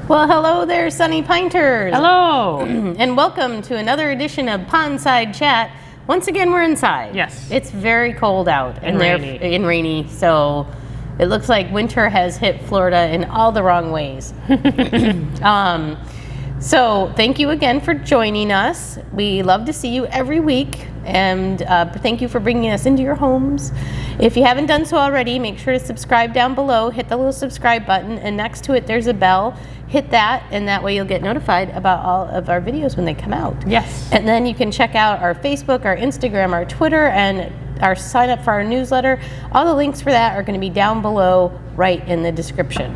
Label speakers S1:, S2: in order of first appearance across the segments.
S1: Well, hello there, Sunny Pinters.
S2: Hello.
S1: And welcome to another edition of Pondside Chat. Once again, we're inside.
S2: Yes.
S1: It's very cold out
S2: and
S1: rainy, so it looks like winter has hit Florida in all the wrong ways. So thank you again for joining us. We love to see you every week, and thank you for bringing us into your homes. If you haven't done so already, make sure to subscribe down below. Hit the little subscribe button, and next to it there's a bell. Hit that, and that way you'll get notified about all of our videos when they come out.
S2: Yes.
S1: And then you can check out our Facebook, our Instagram, our Twitter, and our sign up for our newsletter. All the links for that are going to be down below right in the description.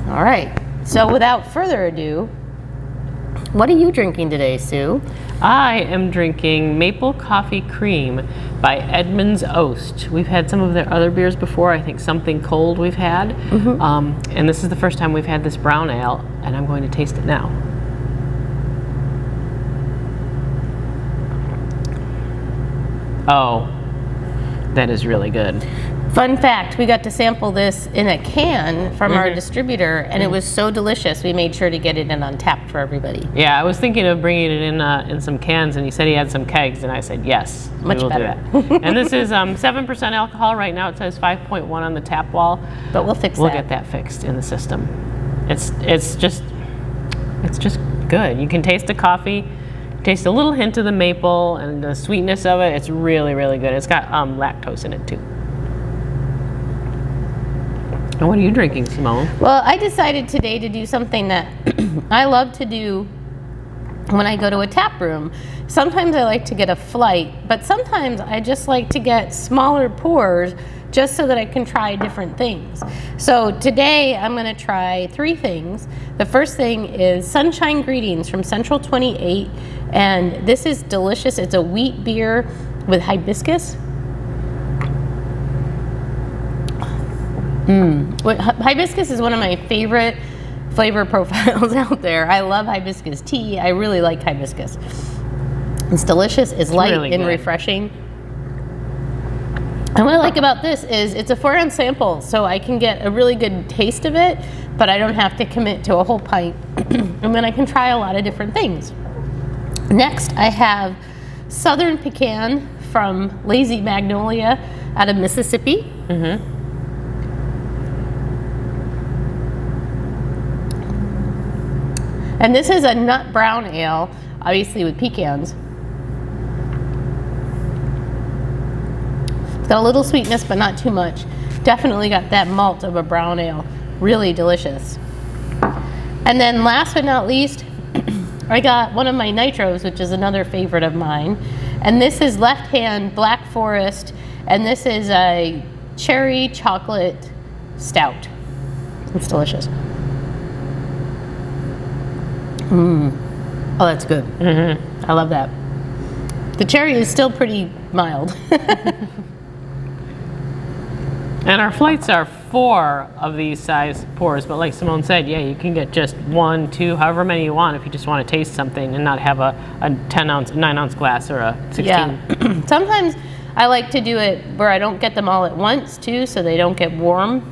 S1: All right. So without further ado, what are you drinking today, Sue?
S2: I am drinking Maple Coffee Cream by Edmund's Oast. We've had some of their other beers before. I think Something Cold we've had. And this is the first time we've had this brown ale, and I'm going to taste it now. Oh, that is really good.
S1: Fun fact, we got to sample this in a can from our distributor, and it was so delicious, we made sure to get it in Untappd for everybody.
S2: Yeah, I was thinking of bringing it in some cans, and he said he had some kegs, and I said, yes,
S1: Much
S2: we will
S1: better.
S2: do that. And this is 7% alcohol. Right now it says 5.1 on the tap wall.
S1: But we'll fix
S2: We'll
S1: that.
S2: get that fixed in the system. It's just good. You can taste the coffee, taste a little hint of the maple and the sweetness of it. It's really, really good. It's got lactose in it too. And what are you drinking, Simone?
S1: Well, I decided today to do something that I love to do when I go to a tap room. Sometimes I like to get a flight, but sometimes I just like to get smaller pours just so that I can try different things. So today I'm going to try 3 things. The first thing is Sunshine Greetings from Central 28, and this is delicious. It's a wheat beer with hibiscus. Hibiscus is one of my favorite flavor profiles out there. I love hibiscus tea. I really like hibiscus. It's delicious. It's light
S2: really
S1: and
S2: good.
S1: refreshing. And what I like about this is it's a 4-ounce sample, so I can get a really good taste of it, but I don't have to commit to a whole pint. And then I can try a lot of different things. Next, I have Southern Pecan from Lazy Magnolia out of Mississippi. And this is a nut brown ale, obviously with pecans. It's got a little sweetness, but not too much. Definitely got that malt of a brown ale. Really delicious. And then last but not least, I got one of my nitros, which is another favorite of mine. And this is Left Hand Black Forest, and this is a cherry chocolate stout. It's delicious. Oh, that's good. I love that. The cherry is still pretty mild.
S2: And our flights are 4 of these size pours, but like Simone said, yeah, you can get just 1, 2, however many you want if you just want to taste something and not have a 10-ounce, 9-ounce glass or a 16.
S1: Yeah. Sometimes I like to do it where I don't get them all at once too, so they don't get warm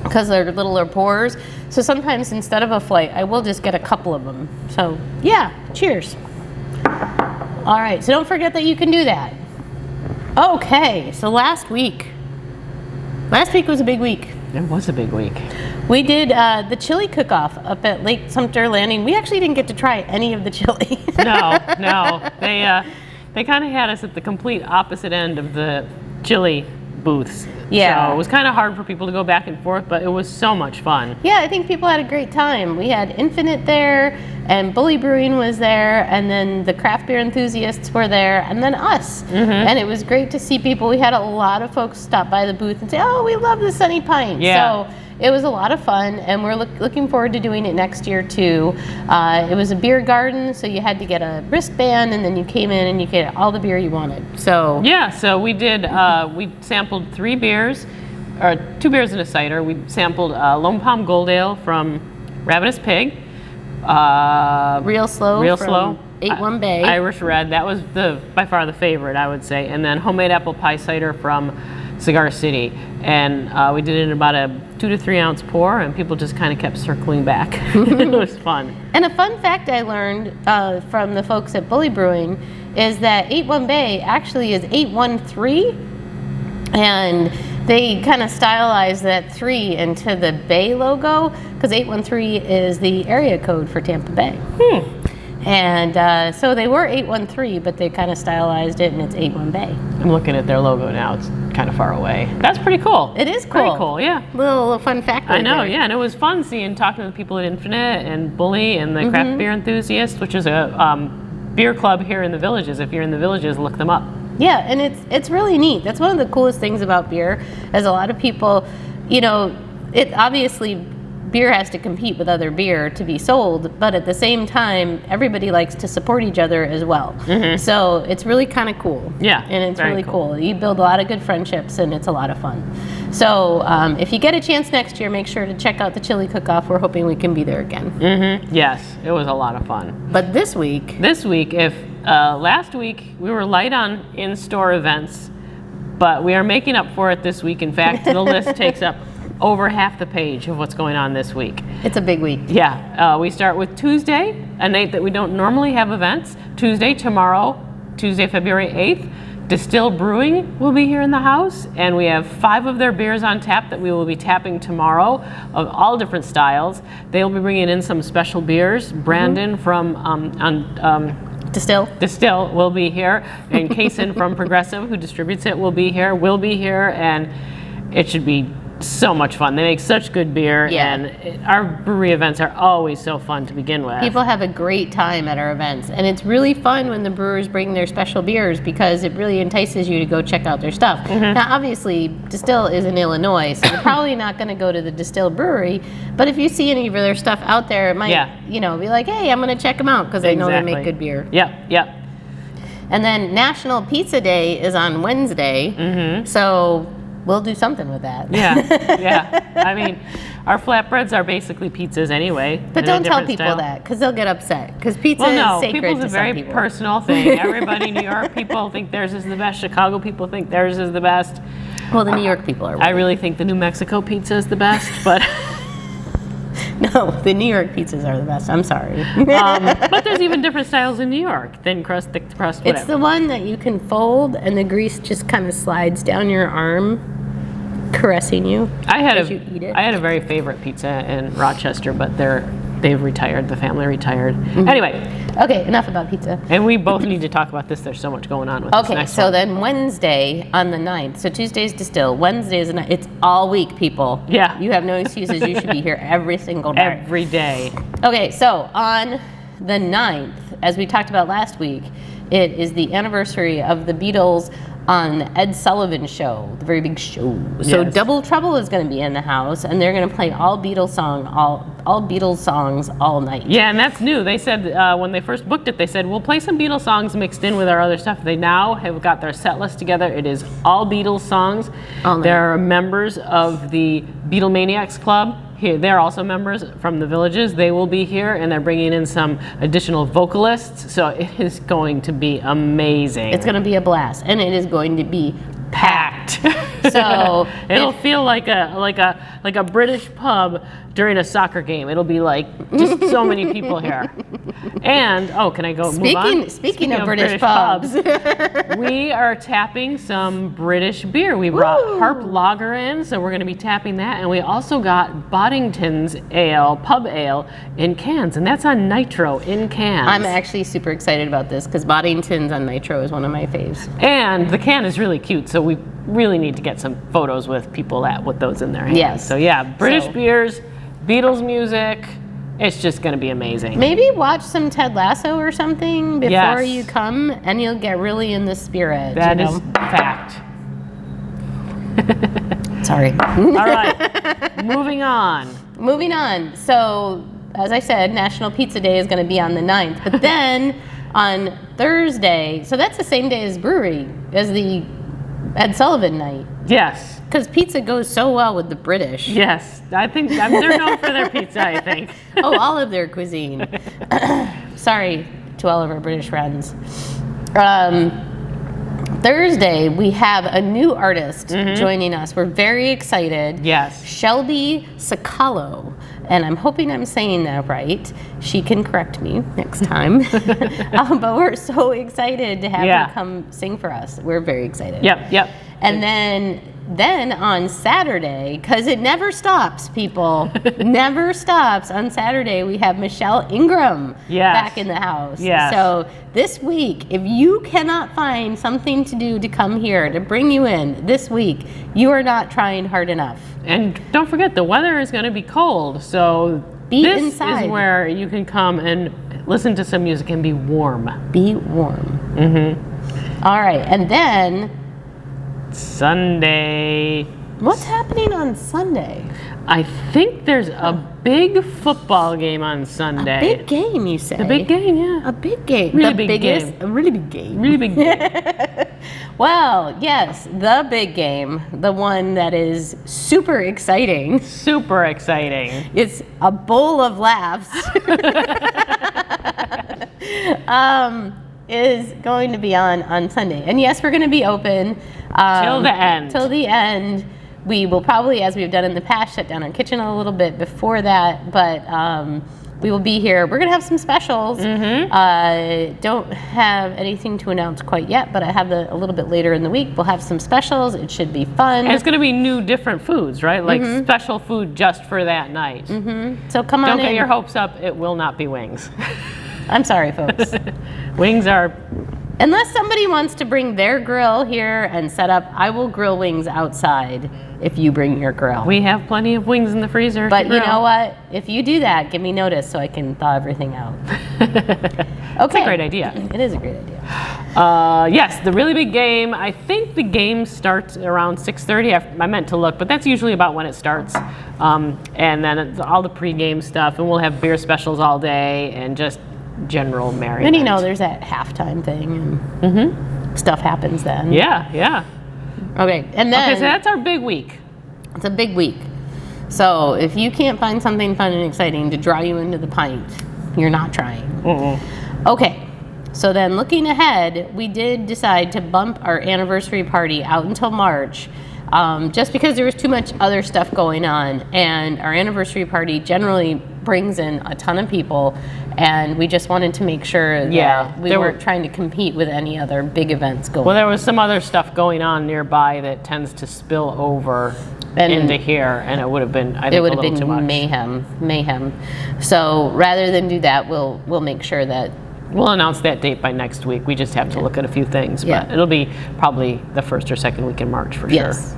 S1: because they're littler pours. So sometimes instead of a flight, I will just get a couple of them. So yeah, cheers. All right, so don't forget that you can do that. Okay, so last week was a big week.
S2: It was a big week.
S1: We did the chili cook-off up at Lake Sumter Landing. We actually didn't get to try any of the chili.
S2: No. They kind of had us at the complete opposite end of the chili booths.
S1: Yeah.
S2: So it was kind of hard for people to go back and forth, but it was so much fun.
S1: Yeah, I think people had a great time. We had Infinite there, and Bully Brewing was there, and then the craft beer enthusiasts were there, and then us. And it was great to see people. We had a lot of folks stop by the booth and say, oh, we love the Sunny Pint.
S2: Yeah.
S1: So it was a lot of fun, and we're looking forward to doing it next year too. It was a beer garden, so you had to get a wristband, and then you came in and you get all the beer you wanted. So
S2: yeah, so we did. We sampled 3 beers, or 2 beers and a cider. We sampled Lone Palm Gold Ale from Ravenous Pig,
S1: Real Slow from 8-1 Bay,
S2: Irish Red. That was by far the favorite, I would say, and then Homemade Apple Pie Cider from Cigar City, and we did it in about a 2 to 3 ounce pour, and people just kind of kept circling back. It was fun.
S1: And a fun fact I learned from the folks at Bully Brewing is that 81 Bay actually is 813, and they kind of stylized that 3 into the Bay logo, because 813 is the area code for Tampa Bay. And so they were 813, but they kind of stylized it, and it's 81 Bay.
S2: I'm looking at their logo now. It's kind of far away. That's pretty cool.
S1: It is cool.
S2: Pretty cool, yeah.
S1: Little fun fact.
S2: I know,
S1: there.
S2: yeah, and it was fun talking to the people at Infinite and Bully and the Craft Beer Enthusiasts, which is a beer club here in the Villages. If you're in the Villages, look them up.
S1: Yeah, and it's really neat. That's one of the coolest things about beer, as a lot of people, it obviously beer has to compete with other beer to be sold, but at the same time, everybody likes to support each other as well. So it's really kind of cool.
S2: Yeah,
S1: and it's really cool. You build a lot of good friendships, and it's a lot of fun. So if you get a chance next year, make sure to check out the chili cook-off. We're hoping we can be there again.
S2: Yes, it was a lot of fun.
S1: But this week,
S2: if last week we were light on in-store events, but we are making up for it this week. In fact, the list takes up over half the page of what's going on this week.
S1: It's a big week.
S2: Yeah, we start with Tuesday, a night that we don't normally have events. Tuesday, February 8th, DESTIHL Brewing will be here in the house, and we have 5 of their beers on tap that we will be tapping tomorrow of all different styles. They'll be bringing in some special beers. Brandon from DESTIHL will be here, and Kaysen from Progressive, who distributes it, will be here, and it should be so much fun. They make such good beer, and our brewery events are always so fun to begin with.
S1: People have a great time at our events, and it's really fun when the brewers bring their special beers, because it really entices you to go check out their stuff. Now, obviously, DESTIHL is in Illinois, so you're probably not going to go to the DESTIHL brewery, but if you see any of their stuff out there, it might, be like, hey, I'm going to check them out, because I know they make good beer.
S2: Yep.
S1: And then National Pizza Day is on Wednesday, so we'll do something with that.
S2: Yeah. I mean, our flatbreads are basically pizzas anyway.
S1: But don't tell people that, because they'll get upset. Because pizza is sacred to some people.
S2: Pizza's a very personal thing. Everybody, New York people think theirs is the best. Chicago people think theirs is the best.
S1: Well, the New York people are.
S2: I really think the New Mexico pizza is the best, but.
S1: No, the New York pizzas are the best. I'm sorry.
S2: But there's even different styles in New York. Thin crust, thick crust, whatever.
S1: It's the one that you can fold and the grease just kind of slides down your arm, caressing you as you eat it.
S2: I had a very favorite pizza in Rochester, but they've retired. The family retired. Anyway.
S1: Okay, enough about pizza.
S2: And we both need to talk about this. There's so much going on with this next one.
S1: Then Wednesday on the 9th. So Tuesday's DESTIHL. Wednesday is the 9th. It's all week, people.
S2: Yeah.
S1: You have no excuses. You should be here every single day.
S2: Every day.
S1: Okay, so on the 9th, as we talked about last week, it is the anniversary of the Beatles on the Ed Sullivan Show, the very big show. So Double Trouble is going to be in the house, and they're going to play all Beatles songs all night.
S2: Yeah, and that's new. They said when they first booked it, they said, we'll play some Beatles songs mixed in with our other stuff. They now have got their set list together. It is all Beatles songs. There are members of the Beatlemaniacs Club. Here, they're also members from the Villages. They will be here, and they're bringing in some additional vocalists. So it is going to be amazing.
S1: It's going to be a blast, and it is going to be packed.
S2: So it'll feel like a British pub during a soccer game. It'll be like just so many people here. And can I go move on?
S1: Speaking of British pubs,
S2: we are tapping some British beer. We brought Harp Lager in, so we're going to be tapping that, and we also got Boddington's ale, pub ale, in cans, and that's on nitro in cans.
S1: I'm actually super excited about this because Boddington's on nitro is one of my faves.
S2: And the can is really cute, so we really need to get some photos with people with those in their hands.
S1: Yes.
S2: So yeah, British beers, Beatles music. It's just going to be amazing.
S1: Maybe watch some Ted Lasso or something before you come, and you'll get really in the spirit.
S2: That is fact.
S1: Sorry.
S2: All right. Moving on. So, as I said, National Pizza Day is going to be on the 9th. But then on Thursday, so that's the same day as brewery, as the Ed Sullivan night. Yes.
S1: Because pizza goes so well with the British.
S2: Yes. I think they're known for their pizza, I think.
S1: All of their cuisine. Thursday, we have a new artist joining us. We're very excited.
S2: Yes.
S1: Shelby Sakalo. And I'm hoping I'm saying that right. She can correct me next time. But we're so excited to have her come sing for us. We're very excited.
S2: Yep.
S1: And then on Saturday, because it never stops, people, never stops. On Saturday, we have Michelle Ingram back in the house.
S2: Yes.
S1: So this week, if you cannot find something to do to come here, to bring you in this week, you are not trying hard enough.
S2: And don't forget, the weather is going to be cold, so this
S1: inside.
S2: is where you can come and listen to some music and be warm.
S1: Be warm. All right, and then
S2: Sunday.
S1: What's happening on Sunday?
S2: I think there's a big football game on Sunday.
S1: A big game, you say?
S2: A big game, yeah.
S1: A big game.
S2: Really
S1: the
S2: big
S1: biggest,
S2: game.
S1: A really big game.
S2: Really big game.
S1: Well, yes, the big game, the one that is super exciting.
S2: Super exciting.
S1: It's a bowl of laughs. Is going to be on Sunday. And yes, we're going to be open.
S2: Till the end.
S1: Till the end. We will probably, as we've done in the past, shut down our kitchen a little bit before that, but we will be here. We're going to have some specials. Don't have anything to announce quite yet, but I have a little bit later in the week. We'll have some specials. It should be fun.
S2: And it's going to be new, different foods, right? Like special food just for that night.
S1: So come on in.
S2: Don't get your hopes up. It will not be wings.
S1: I'm sorry, folks.
S2: Wings are...
S1: Unless somebody wants to bring their grill here and set up, I will grill wings outside if you bring your grill.
S2: We have plenty of wings in the freezer.
S1: But you know what? If you do that, give me notice so I can thaw everything out. Okay.
S2: It's a great idea.
S1: It is a great idea.
S2: Yes, the really big game. I think the game starts around 6:30. I meant to look, but that's usually about when it starts. And then it's all the pregame stuff, and we'll have beer specials all day and just general merriment.
S1: And there's that halftime thing, and stuff happens then.
S2: Yeah.
S1: Okay, and then...
S2: Okay, so that's our big week.
S1: It's a big week. So if you can't find something fun and exciting to draw you into the pint, you're not trying. Okay, so then looking ahead, we did decide to bump our anniversary party out until March, just because there was too much other stuff going on, and our anniversary party generally brings in a ton of people, and we just wanted to make sure that we weren't trying to compete with any other big events going on.
S2: Well, there was some other stuff going on nearby that tends to spill over into here, and it would have been, I think, a little too much.
S1: Mayhem. So rather than do that, we'll make sure that
S2: we'll announce that date by next week. We just have to look at a few things, but it'll be probably the first or second week in March for sure.
S1: Yes.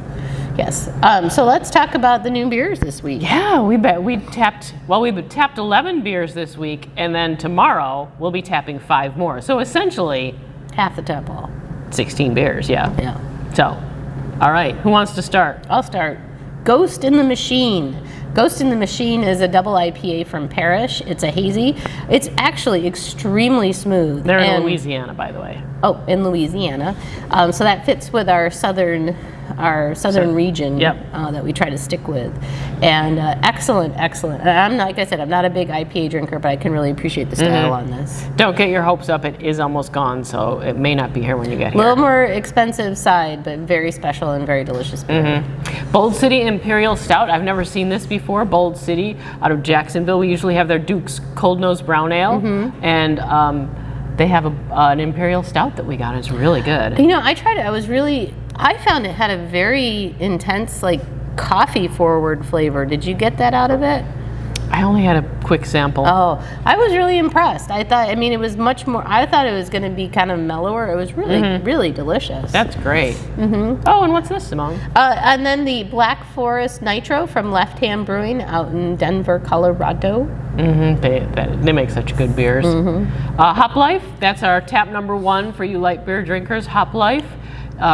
S1: So let's talk about the new beers this week.
S2: Yeah, we've tapped 11 beers this week, and then tomorrow we'll be tapping 5 more. So essentially,
S1: half the tap all.
S2: 16 beers, yeah. So, all right, who wants to start?
S1: I'll start. Ghost in the Machine. Ghost in the Machine is a double IPA from Parish. It's a hazy. It's actually extremely smooth.
S2: They're in Louisiana, by the way.
S1: Oh, in Louisiana. So that fits with our southern region that we try to stick with. And excellent. I'm not, like I said, I'm not a big IPA drinker, but I can really appreciate the style on this.
S2: Don't get your hopes up. It is almost gone, so it may not be here when you get here.
S1: A little more expensive side, but very special and very delicious beer.
S2: Bold City Imperial Stout. I've never seen this before. Bold City out of Jacksonville. We usually have their Duke's Cold Nose Brown Ale, and they have an Imperial Stout that we got. It's really good.
S1: I tried it. I found it had a very intense, coffee forward flavor. Did you get that out of it?
S2: I only had a quick sample.
S1: Oh, I was really impressed. I thought it was much more, I thought it was going to be kind of mellower. It was really, really delicious.
S2: That's great. Oh, and what's this, Simone?
S1: And then the Black Forest Nitro from Left Hand Brewing out in Denver, Colorado.
S2: They make such good beers. Hop Life, that's our tap number 1 for you light beer drinkers. Hop Life,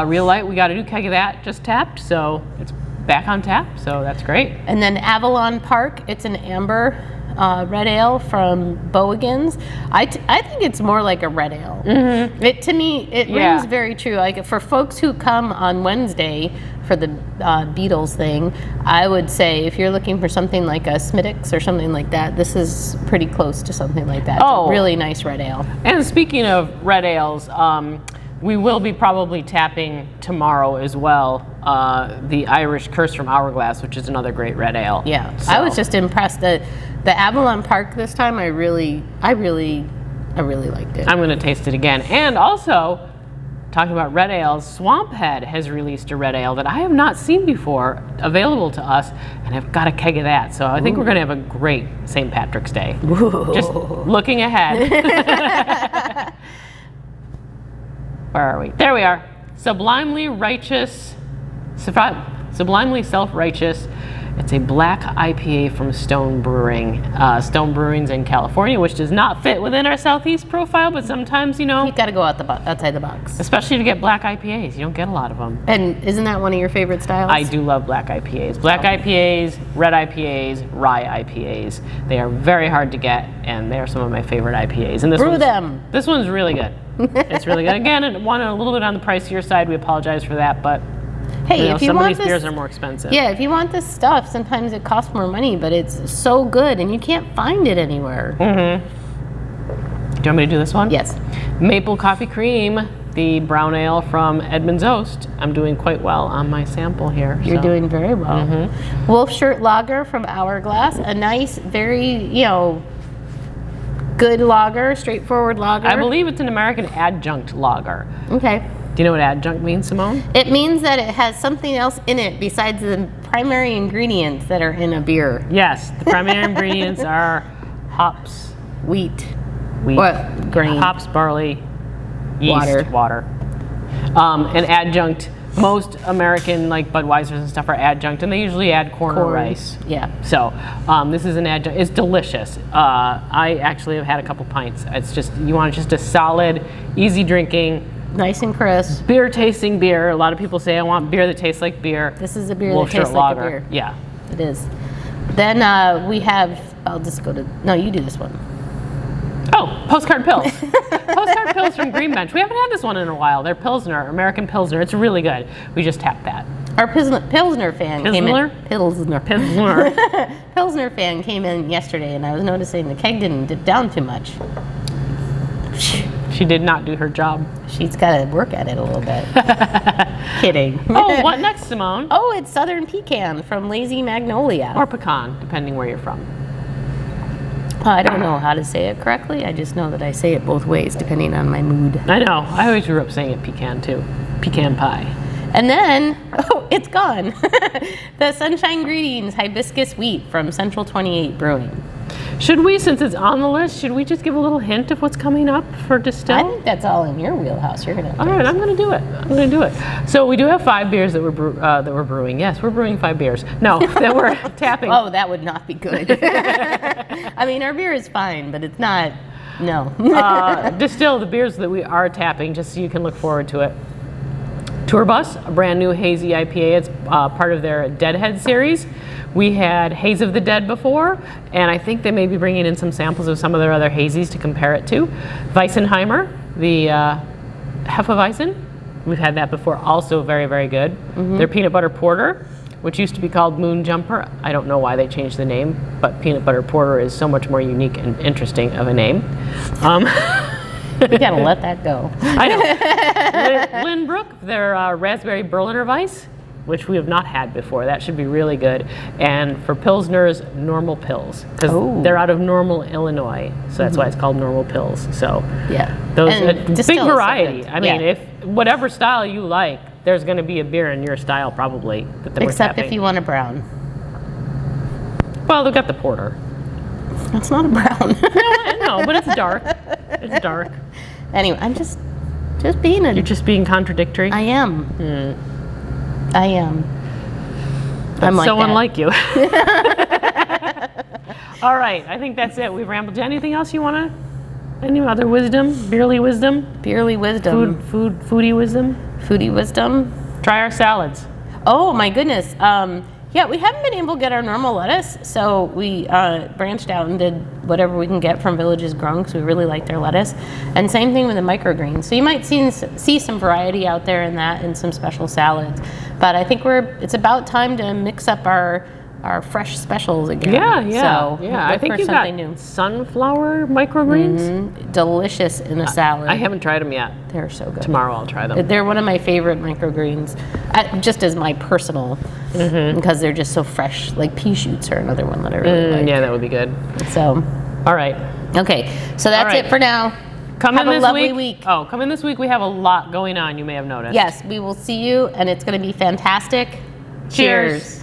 S2: real light. We got a new keg of that just tapped, so it's back on tap, so that's great. And
S1: then Avalon Park, it's an amber red ale from Bowigens. I think it's more like a red ale. To me, it rings very true. Like for folks who come on Wednesday for the Beatles thing, I would say if you're looking for something like a Smittix or something like that, this is pretty close to something like that. It's a really nice red ale.
S2: And speaking of red ales, we will be probably tapping tomorrow as well the Irish Curse from Hourglass, which is another great red ale.
S1: Yeah,
S2: So,
S1: I was just impressed that the Avalon Park this time. I really liked it.
S2: I'm going to taste it again. And also, talking about red ales, Swamp Head has released a red ale that I have not seen before, available to us, and I've got a keg of that. So I think we're going to have a great St. Patrick's Day.
S1: Ooh.
S2: Just looking ahead. Where are we? There we are. Sublimely Self-Righteous. It's a black IPA from Stone Brewing. Stone Brewing's in California, which does not fit within our Southeast profile, but sometimes,
S1: You got to go outside the box.
S2: especially to get black IPAs, you don't get a lot of them.
S1: And isn't that one of your favorite styles?
S2: I do love black IPAs. Black IPAs, red IPAs, rye IPAs. They are very hard to get, and they are some of my favorite IPAs. And
S1: Brew them.
S2: This one's really good. It's really good. Again, it won a little bit on the pricier side. We apologize for that, but
S1: Hey, if you
S2: some
S1: want
S2: of these
S1: this,
S2: beers are more expensive.
S1: Yeah, if you want this stuff, sometimes it costs more money, but it's so good and you can't find it anywhere.
S2: Mm-hmm. Do you want me to do this one?
S1: Yes.
S2: Maple Coffee Cream, the brown ale from Edmund's Oast. I'm doing quite well on my sample here.
S1: You're doing very well.
S2: Mm-hmm.
S1: Wolf Shirt Lager from Hourglass, a nice, very, good lager, straightforward lager.
S2: I believe it's an American adjunct lager.
S1: Okay.
S2: Do you know what adjunct means, Simone?
S1: It means that it has something else in it besides the primary ingredients that are in a beer.
S2: Yes, the primary ingredients are hops,
S1: Wheat.
S2: wheat,
S1: Grain.
S2: hops, barley, yeast, water. An adjunct, most American like Budweisers and stuff are adjunct, and they usually add corn or rice.
S1: Yeah.
S2: So this is an adjunct. It's delicious. I actually have had a couple pints. It's just, you want just a solid, easy drinking,
S1: Nice and crisp.
S2: beer tasting beer. A lot of people say I want beer that tastes like beer.
S1: This is a beer
S2: Wolf
S1: that tastes
S2: Shirt
S1: like a
S2: Lager.
S1: beer.
S2: Yeah.
S1: It is. Then we have, I'll just go to, no, you do this one.
S2: Oh, Postcard Pills. Postcard Pills from Green Bench. We haven't had this one in a while. They're Pilsner, American Pilsner. It's really good. We just tapped that.
S1: Our Pilsner fan came in.
S2: Pilsner?
S1: Pilsner. Pilsner fan came in yesterday, and I was noticing the keg didn't dip down too much.
S2: She did not do her job.
S1: She's got to work at it a little bit. Kidding.
S2: Oh, what next, Simone?
S1: Oh, it's Southern Pecan from Lazy Magnolia.
S2: Or pecan, depending where you're from.
S1: I don't know how to say it correctly. I just know that I say it both ways, depending on my mood.
S2: I know. I always grew up saying it pecan, too. Pecan pie.
S1: And then, oh, it's gone. The Sunshine Greetings Hibiscus Wheat from Central 28 Brewing.
S2: Should we, since it's on the list, should we just give a little hint of what's coming up for Distill?
S1: I think that's all in your wheelhouse. You're gonna.
S2: All right, I'm going to do it. So we do have 5 beers that we're brewing. Yes, we're brewing 5 beers. No, that we're tapping.
S1: Oh, that would not be good. I mean, our beer is fine, but it's not. No.
S2: Distill, the beers that we are tapping, just so you can look forward to it. Tour Bus, a brand new hazy IPA. It's part of their Deadhead series. We had Haze of the Dead before, and I think they may be bringing in some samples of some of their other hazies to compare it to. Weissenheimer, the Hefeweizen. We've had that before, also very, very good. Mm-hmm. Their Peanut Butter Porter, which used to be called Moon Jumper. I don't know why they changed the name, but Peanut Butter Porter is so much more unique and interesting of a name.
S1: You gotta let that go.
S2: I know. Lynnbrook, their Raspberry Berliner Weiss, which we have not had before. That should be really good. And for Pilsners, Normal Pills, because they're out of Normal, Illinois, so that's why it's called Normal Pills. So
S1: yeah,
S2: those
S1: and
S2: big variety.
S1: So
S2: I mean, if whatever style you like, there's going to be a beer in your style probably.
S1: Except if you want a brown.
S2: Well, they've got the porter.
S1: It's not a brown.
S2: No, but it's dark. It's dark.
S1: Anyway, I'm just being a.
S2: You're just being contradictory.
S1: I am. I am. I'm like
S2: so
S1: that.
S2: unlike you. All right, I think that's it. We've rambled. Anything else you want to? Any other wisdom? Beerly wisdom?
S1: Beerly wisdom.
S2: Foodie wisdom?
S1: Foodie wisdom.
S2: Try our salads.
S1: Oh my goodness. Yeah, we haven't been able to get our normal lettuce, so we branched out and did whatever we can get from Villages Grown because we really like their lettuce. And same thing with the microgreens. So you might see some variety out there in that and some special salads. But I think it's about time to mix up our our fresh specials again.
S2: Yeah.
S1: So
S2: I
S1: look
S2: think
S1: for
S2: you
S1: something
S2: got
S1: new.
S2: sunflower microgreens.
S1: Delicious in a salad.
S2: I haven't tried them yet.
S1: They're so good.
S2: Tomorrow I'll try them.
S1: They're one of my favorite microgreens, just as my personal, because they're just so fresh. Like pea shoots are another one that I really like.
S2: Yeah, that would be good.
S1: So,
S2: All right.
S1: okay, so that's
S2: right.
S1: it for now.
S2: Come
S1: Have
S2: in
S1: a
S2: this
S1: lovely
S2: week.
S1: week.
S2: Oh, come in this week. We have a lot going on. You may have noticed.
S1: Yes, we will see you, and it's going to be fantastic. Cheers.